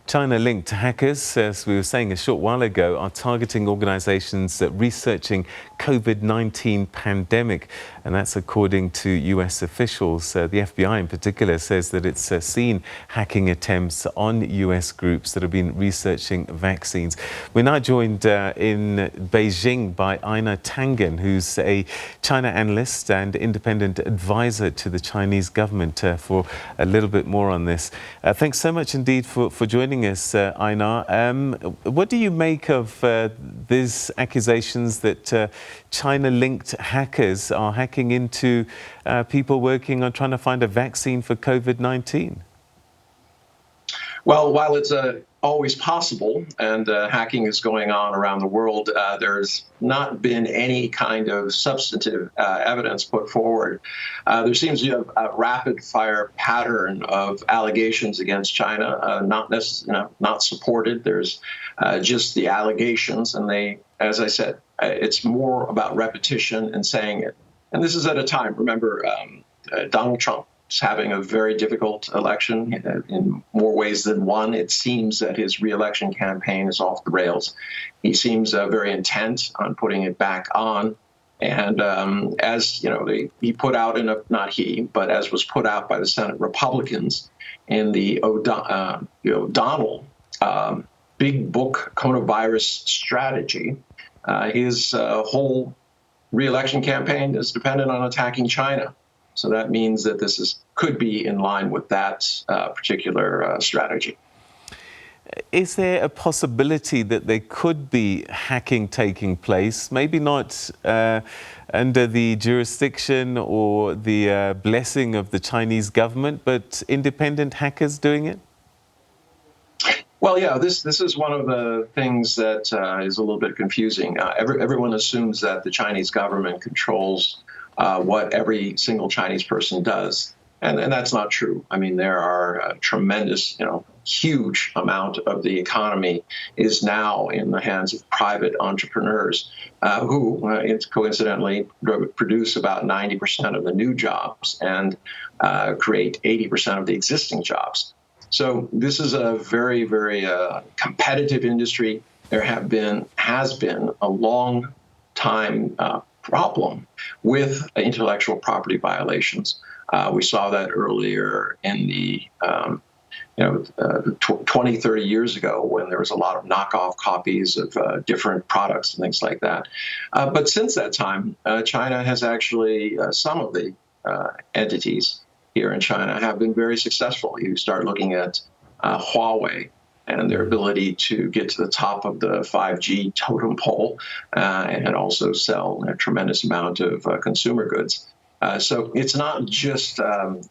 China-linked hackers, as we were saying a short while ago, are targeting organizations researching COVID-19 pandemic. And that's according to U.S. officials. The FBI in particular says that it's seen hacking attempts on U.S. groups that have been researching vaccines. We're now joined in Beijing by Einar Tangen, who's a China analyst and independent advisor to the Chinese government, for a little bit more on this. Thanks so much indeed for joining us, Einar. What do you make of these accusations that China-linked hackers are hacking into people working on trying to find a vaccine for COVID-19? Well, while it's always possible and hacking is going on around the world, there's not been any kind of substantive evidence put forward. There seems to be a rapid-fire pattern of allegations against China, not supported. There's just the allegations, and they, as I said, it's more about repetition and saying it. And this is at a time, remember, Donald Trump is having a very difficult election in more ways than one. It seems that his re-election campaign is off the rails. He seems very intent on putting it back on. And as you know, he put out not he, but as was put out by the Senate Republicans in the O'Donnell big book coronavirus strategy, his whole re-election campaign is dependent on attacking China. So that means that this could be in line with that particular strategy. Is there a possibility that there could be hacking taking place, maybe not under the jurisdiction or the blessing of the Chinese government, but independent hackers doing it? Well, yeah, this is one of the things that is a little bit confusing. Everyone assumes that the Chinese government controls what every single Chinese person does. And that's not true. I mean, there are a tremendous, huge amount of the economy is now in the hands of private entrepreneurs who, coincidentally, produce about 90% of the new jobs and create 80% of the existing jobs. So this is a very, very competitive industry. There has been a long time problem with intellectual property violations. We saw that earlier in the 20, 30 years ago when there was a lot of knockoff copies of different products and things like that. But since that time, China has actually, some of the entities here in China have been very successful. You start looking at Huawei and their ability to get to the top of the 5G totem pole and also sell a tremendous amount of consumer goods. So it's not just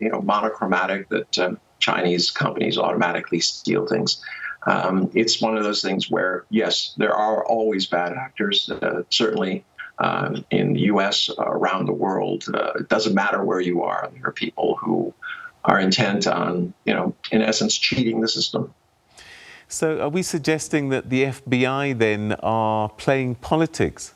monochromatic that Chinese companies automatically steal things. It's one of those things where, yes, there are always bad actors, certainly in the U.S., around the world. It doesn't matter where you are. There are people who are intent on, in essence, cheating the system. So are we suggesting that the FBI then are playing politics?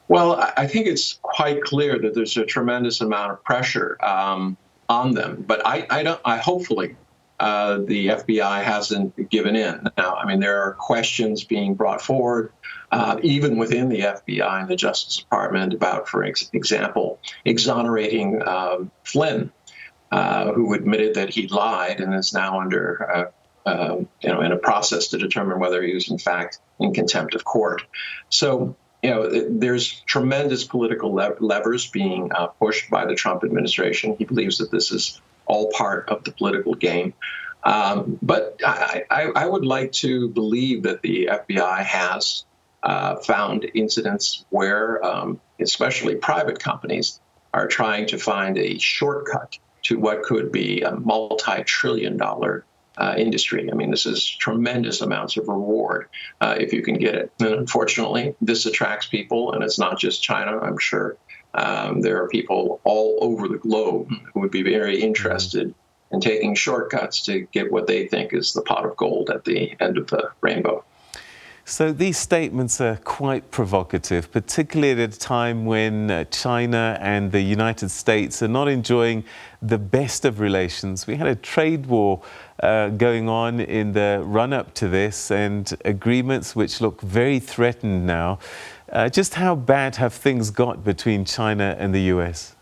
Well, I think it's quite clear that there's a tremendous amount of pressure on them. But I hopefully the FBI hasn't given in. Now, I mean, there are questions being brought forward, even within the FBI and the Justice Department about, for example, exonerating Flynn, who admitted that he lied and is now under, in a process to determine whether he was in fact in contempt of court. So, there's tremendous political levers being pushed by the Trump administration. He believes that this is all part of the political game. But I would like to believe that the FBI has found incidents where, especially private companies, are trying to find a shortcut to what could be a multi-trillion-dollar industry. I mean, this is tremendous amounts of reward if you can get it. And unfortunately, this attracts people, and it's not just China. I'm sure there are people all over the globe who would be very interested in taking shortcuts to get what they think is the pot of gold at the end of the rainbow. So these statements are quite provocative, particularly at a time when China and the United States are not enjoying the best of relations. We had a trade war going on in the run-up to this, and agreements which look very threatened now. Just how bad have things got between China and the U.S.?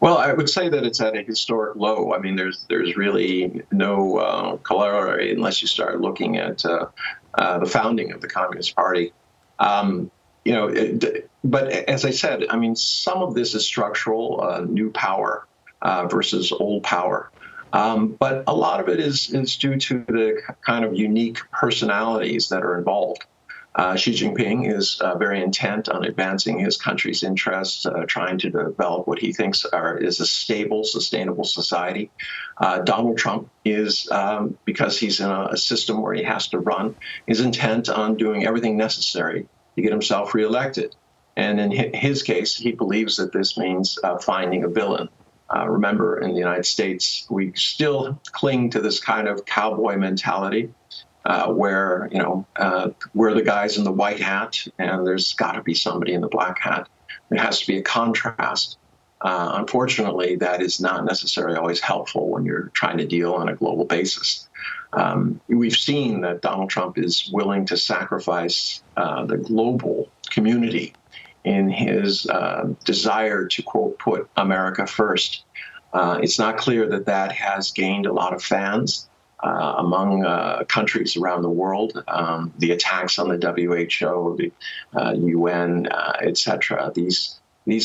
Well, I would say that it's at a historic low. I mean, there's really no corollary unless you start looking at the founding of the Communist Party. But as I said, I mean, some of this is structural, new power versus old power. But a lot of it is due to the kind of unique personalities that are involved. Xi Jinping is very intent on advancing his country's interests, trying to develop what he thinks is a stable, sustainable society. Donald Trump is, because he's in a system where he has to run, is intent on doing everything necessary to get himself reelected. And in his case, he believes that this means finding a villain. Remember, in the United States, we still cling to this kind of cowboy mentality. Where we're the guys in the white hat, and there's got to be somebody in the black hat. There has to be a contrast. Unfortunately, that is not necessarily always helpful when you're trying to deal on a global basis. We've seen that Donald Trump is willing to sacrifice the global community in his desire to, quote, put America first. It's not clear that that has gained a lot of fans among countries around the world. The attacks on the WHO, the UN, etc. These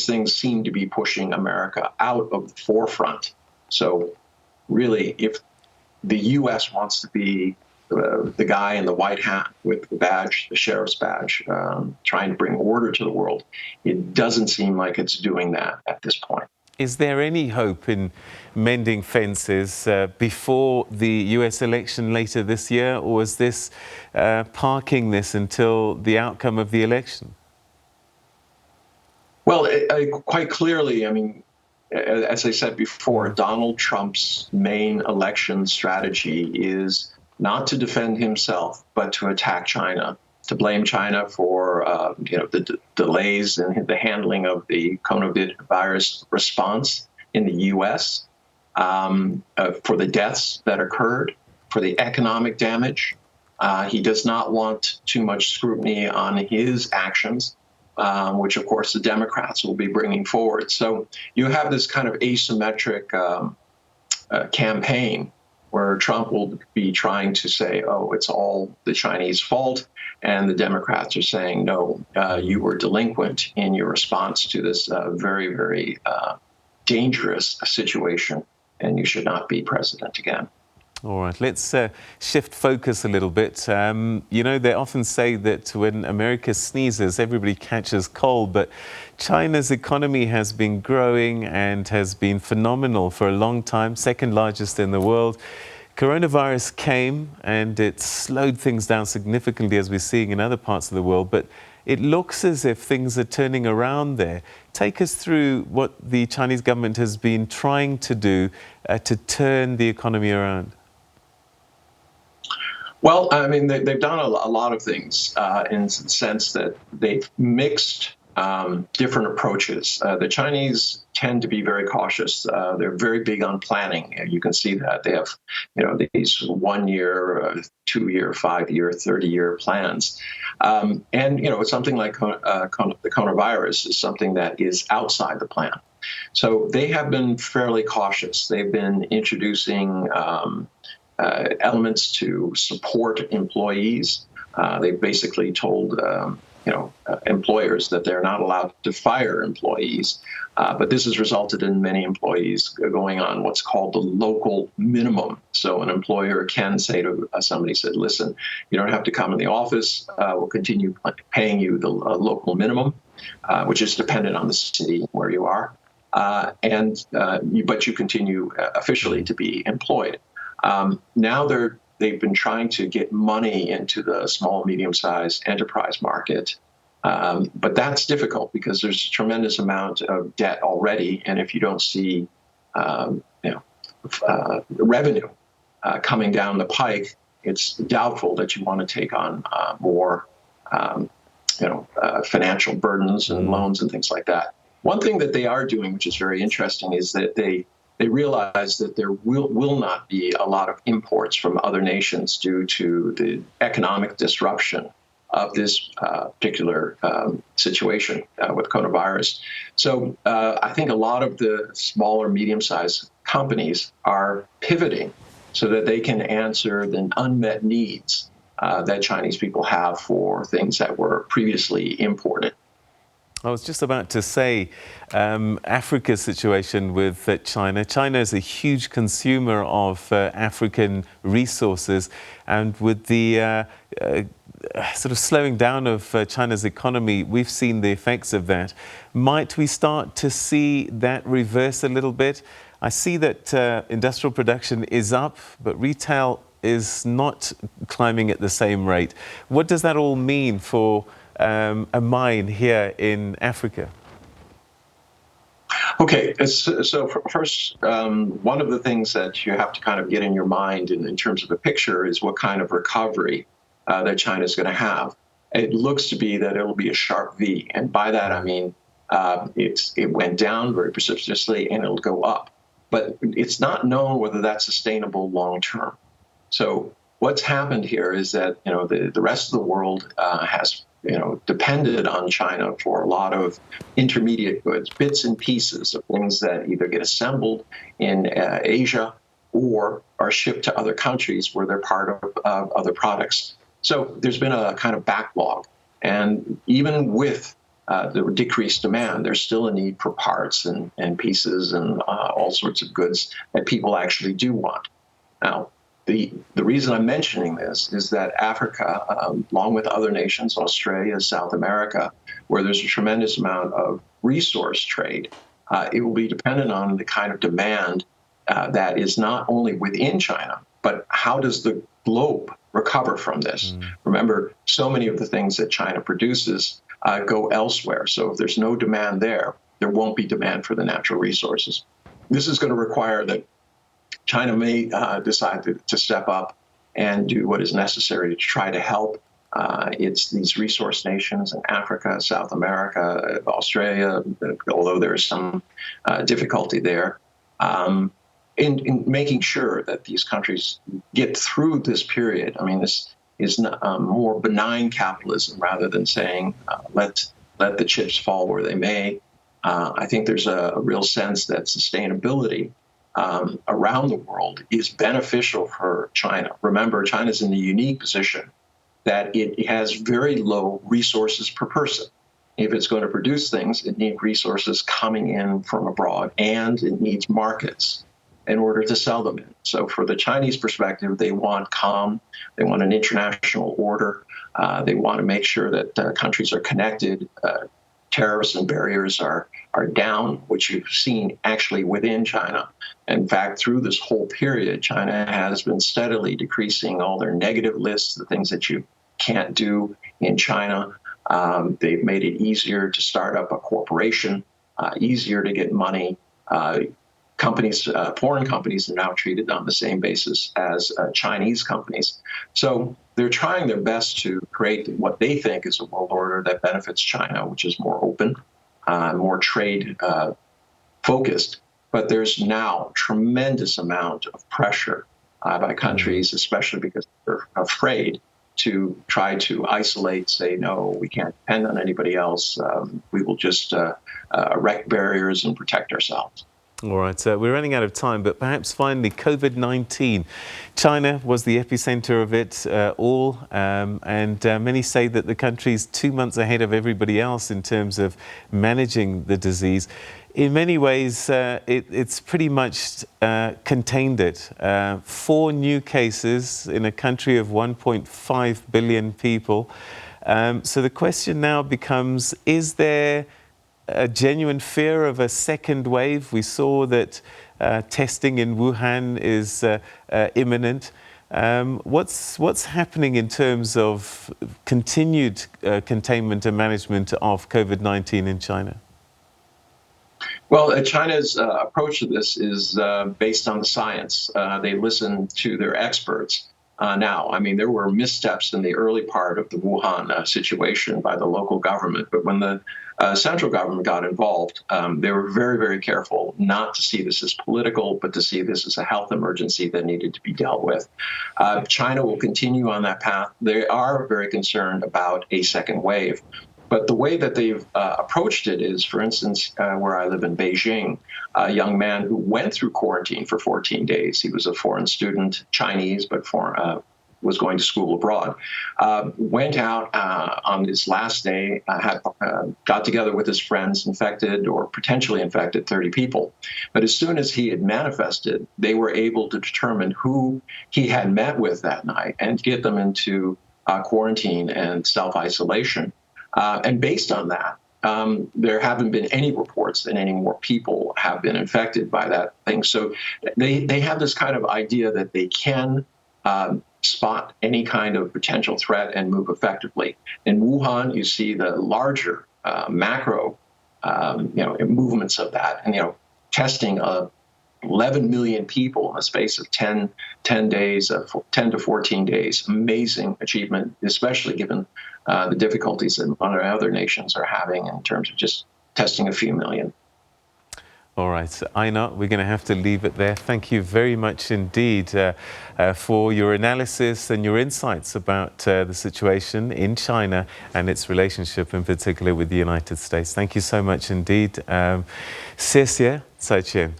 things seem to be pushing America out of the forefront. So really, if the U.S. wants to be the guy in the white hat with the badge, the sheriff's badge, trying to bring order to the world, it doesn't seem like it's doing that at this point. Is there any hope in mending fences before the U.S. election later this year, or is this parking this until the outcome of the election? Well, quite clearly, I mean, as I said before, Donald Trump's main election strategy is not to defend himself, but to attack China, to blame China for the delays in the handling of the coronavirus response in the U.S., for the deaths that occurred, for the economic damage. He does not want too much scrutiny on his actions, which, of course, the Democrats will be bringing forward. So you have this kind of asymmetric campaign where Trump will be trying to say, oh, it's all the Chinese fault. And the Democrats are saying, no, you were delinquent in your response to this very, very dangerous situation, and you should not be president again. All right, let's shift focus a little bit. They often say that when America sneezes, everybody catches cold, but China's economy has been growing and has been phenomenal for a long time, second largest in the world. Coronavirus came and it slowed things down significantly, as we're seeing in other parts of the world, but it looks as if things are turning around there. Take us through what the Chinese government has been trying to do to turn the economy around. Well, I mean, they've done a lot of things in the sense that they've mixed different approaches. The Chinese tend to be very cautious. They're very big on planning. You can see that they have, these 1 year, 2 year, 5 year, 30-year plans. Something like the coronavirus is something that is outside the plan. So they have been fairly cautious. They've been introducing elements to support employees. They basically told employers that they're not allowed to fire employees. But this has resulted in many employees going on what's called the local minimum. So an employer can say to somebody, said, listen, you don't have to come in the office. We'll continue paying you the local minimum, which is dependent on the city where you are. But you continue officially to be employed. Now they've been trying to get money into the small, medium-sized enterprise market. But that's difficult because there's a tremendous amount of debt already. And if you don't see revenue coming down the pike, it's doubtful that you want to take on more, financial burdens and loans and things like that. One thing that they are doing, which is very interesting, is that they realize that there will not be a lot of imports from other nations due to the economic disruption of this particular situation with coronavirus. So I think a lot of the smaller, medium-sized companies are pivoting so that they can answer the unmet needs that Chinese people have for things that were previously imported. I was just about to say, Africa's situation with China. China is a huge consumer of African resources, and with the sort of slowing down of China's economy, we've seen the effects of that. Might we start to see that reverse a little bit? I see that industrial production is up, but retail is not climbing at the same rate. What does that all mean for a mine here in Africa? Okay, so first, one of the things that you have to kind of get in your mind in terms of the picture is what kind of recovery that China is going to have. It looks to be that it'll be a sharp V, and by that I mean it went down very precipitously and it'll go up, but it's not known whether that's sustainable long term. So what's happened here is that the rest of the world has depended on China for a lot of intermediate goods, bits and pieces of things that either get assembled in Asia or are shipped to other countries where they're part of other products. So there's been a kind of backlog. And even with the decreased demand, there's still a need for parts and pieces and all sorts of goods that people actually do want. Now, the reason I'm mentioning this is that Africa, along with other nations, Australia, South America, where there's a tremendous amount of resource trade, it will be dependent on the kind of demand that is not only within China, but how does the globe recover from this? Remember, so many of the things that China produces go elsewhere. So if there's no demand there, there won't be demand for the natural resources. This is going to require that China may decide to step up and do what is necessary to try to help these resource nations in Africa, South America, Australia, although there's some difficulty there, in making sure that these countries get through this period. I mean, this is more benign capitalism rather than saying, let the chips fall where they may. I think there's a real sense that sustainability around the world is beneficial for China. Remember, China's in the unique position that it has very low resources per person. If it's going to produce things, it needs resources coming in from abroad, and it needs markets in order to sell them in. So for the Chinese perspective, they want calm, they want an international order, they want to make sure that countries are connected, tariffs and barriers are down, which you've seen actually within China. In fact, through this whole period, China has been steadily decreasing all their negative lists, the things that you can't do in China. They've made it easier to start up a corporation, easier to get money. Companies, foreign companies are now treated on the same basis as Chinese companies. So they're trying their best to create what they think is a world order that benefits China, which is more open, more trade focused. But there's now a tremendous amount of pressure by countries, especially because they're afraid to try to isolate, say, no, we can't depend on anybody else. We will just erect barriers and protect ourselves. All right, we're running out of time, but perhaps finally, COVID-19. China was the epicenter of it all, and many say that the country's 2 months ahead of everybody else in terms of managing the disease. In many ways, it's pretty much contained it. 4 new cases in a country of 1.5 billion people. So the question now becomes, is there a genuine fear of a second wave? We saw that testing in Wuhan is imminent. What's happening in terms of continued containment and management of COVID-19 in China? Well, China's approach to this is based on the science. They listen to their experts. now. I mean, there were missteps in the early part of the Wuhan situation by the local government, but when the central government got involved, they were very, very careful not to see this as political, but to see this as a health emergency that needed to be dealt with. China will continue on that path. They are very concerned about a second wave. But the way that they've approached it is, for instance, where I live in Beijing, a young man who went through quarantine for 14 days. He was a foreign student, Chinese, but was going to school abroad. Went out on his last day, got together with his friends, infected or potentially infected 30 people. But as soon as he had manifested, they were able to determine who he had met with that night and get them into quarantine and self-isolation. And based on that, there haven't been any reports that any more people have been infected by that thing. So they have this kind of idea that they can spot any kind of potential threat and move effectively. In Wuhan, you see the larger macro movements of that, and testing 11 million people in the space of 10 days, 10 to 14 days. Amazing achievement, especially given the difficulties that other nations are having in terms of just testing a few million. All right, Einar, we're going to have to leave it there. Thank you very much indeed for your analysis and your insights about the situation in China and its relationship in particular with the United States. Thank you so much indeed. 谢谢，再见。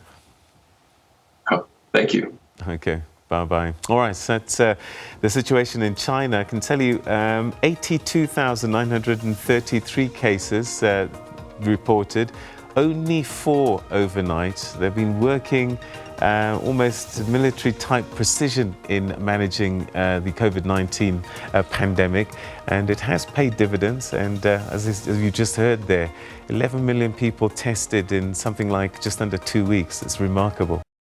Thank you. Okay, bye-bye. All right, so that's the situation in China. I can tell you 82,933 cases reported, only 4 overnight. They've been working almost military-type precision in managing the COVID-19 pandemic, and it has paid dividends. And as you just heard there, 11 million people tested in something like just under 2 weeks. It's remarkable.